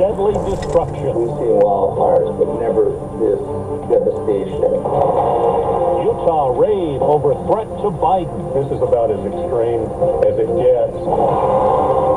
deadly destruction. We've seen wildfires, but never this devastation. Utah raid over threat to Biden. This is about as extreme as it gets.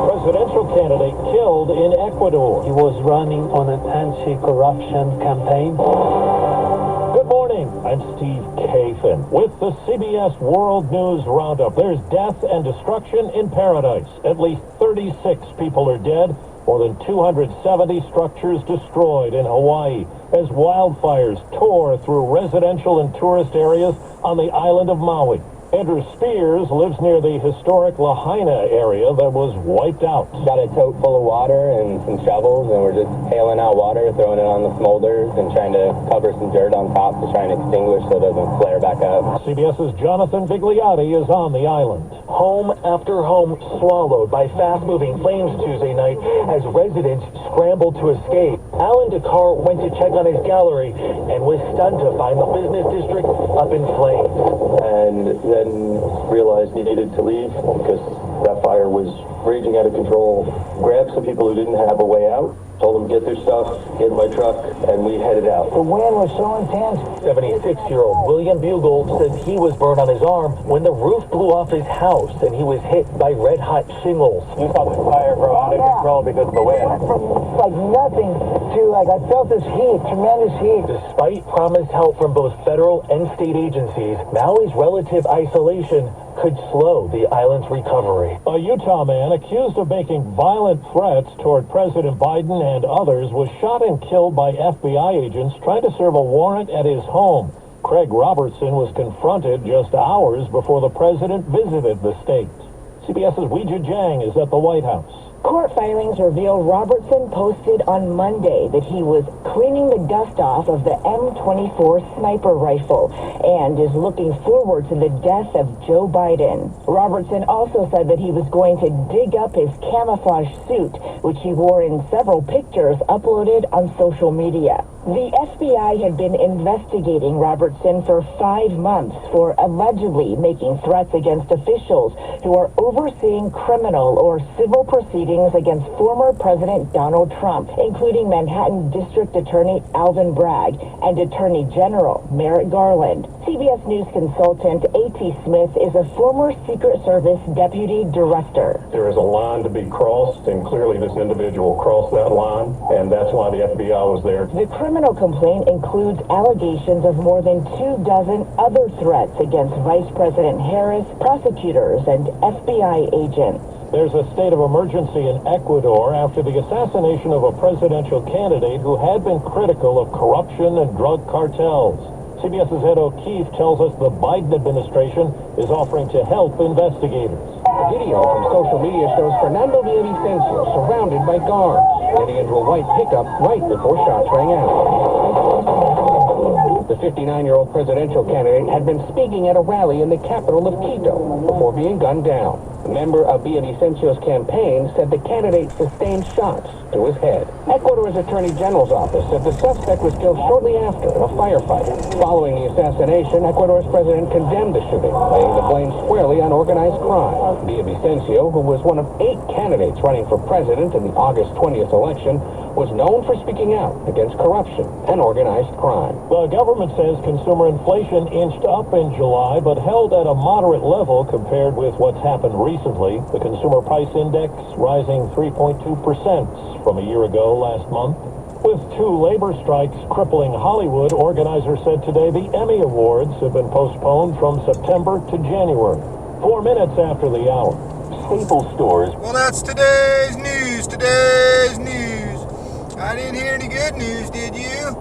Presidential candidate killed in Ecuador. He was running on an anti-corruption campaign. Good morning, I'm Steve Kathan with the CBS World News Roundup. There's death and destruction in paradise. At least 36 people are dead. More than 270 structures destroyed in Hawaii as wildfires tore through residential and tourist areas on the island of Maui. Andrew Spears lives near the historic Lahaina area that was wiped out. Got a tote full of water and some shovels, and we're just hailing out water, throwing it on the smolders, and trying to cover some dirt on top to try and extinguish so it doesn't flare back up. CBS's Jonathan Vigliotti is on the island. Home after home swallowed by fast-moving flames Tuesday night as residents scrambled to escape. Alan Dakar went to check on his gallery and was stunned to find the business district up in flames. And then realized he needed to leave because that fire was raging out of control. Grabbed some people who didn't have a way out, told them get their stuff, get in my truck, and we headed out. The wind was so intense. 76-year-old William Bugle says he was burned on his arm when the roof blew off his house and he was hit by red-hot shingles. You saw the fire grow out of control because of the wind. Like nothing to, I felt this heat, tremendous heat. Despite promised help from both federal and state agencies, Maui's relative isolation could slow the island's recovery. A Utah man accused of making violent threats toward President Biden and others was shot and killed by FBI agents trying to serve a warrant at his home. Craig Robertson was confronted just hours before the president visited the state. CBS's Weijia Jiang is at the White House. Court filings reveal Robertson posted on Monday that he was cleaning the dust off of the M24 sniper rifle and is looking forward to the death of Joe Biden. Robertson also said that he was going to dig up his camouflage suit, which he wore in several pictures uploaded on social media. The FBI had been investigating Robertson for 5 months for allegedly making threats against officials who are overseeing criminal or civil proceedings against former President Donald Trump, including Manhattan District Attorney Alvin Bragg and Attorney General Merrick Garland. CBS News consultant A.T. Smith is a former Secret Service deputy director. There is a line to be crossed, and clearly this individual crossed that line, and that's why the FBI was there. The criminal complaint includes allegations of more than 24 other threats against Vice President Harris, prosecutors, and FBI agents. There's a state of emergency in Ecuador after the assassination of a presidential candidate who had been critical of corruption and drug cartels. CBS's Ed O'Keefe tells us the Biden administration is offering to help investigators. A video from social media shows Fernando Villavicencio surrounded by guards, getting into a white pickup right before shots rang out. The 59-year-old presidential candidate had been speaking at a rally in the capital of Quito before being gunned down. A member of Villavicencio's campaign said the candidate sustained shots to his head. Ecuador's Attorney General's office said the suspect was killed shortly after in a firefight. Following the assassination, Ecuador's president condemned the shooting, laying the blame squarely on organized crime. Villavicencio, who was one of 8 candidates running for president in the August 20th election, was known for speaking out against corruption and organized crime. The government says consumer inflation inched up in July, but held at a moderate level compared with what's happened recently. The Consumer Price Index rising 3.2% from a year ago last month. With 2 labor strikes crippling Hollywood, organizers said today the Emmy Awards have been postponed from September to January. 4 minutes after the hour. Staple stores. Well, that's today's news. Today's news. I didn't hear any good news, did you?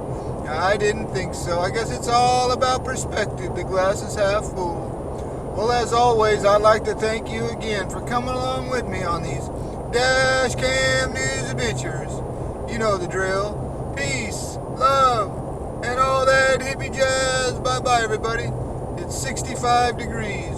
I didn't think so. I guess it's all about perspective. The glass is half full. Well, as always, I'd like to thank you again for coming along with me on these Dash Cam News adventures. You know the drill. Peace, love, and all that hippie jazz. Bye-bye, everybody. It's 65 degrees.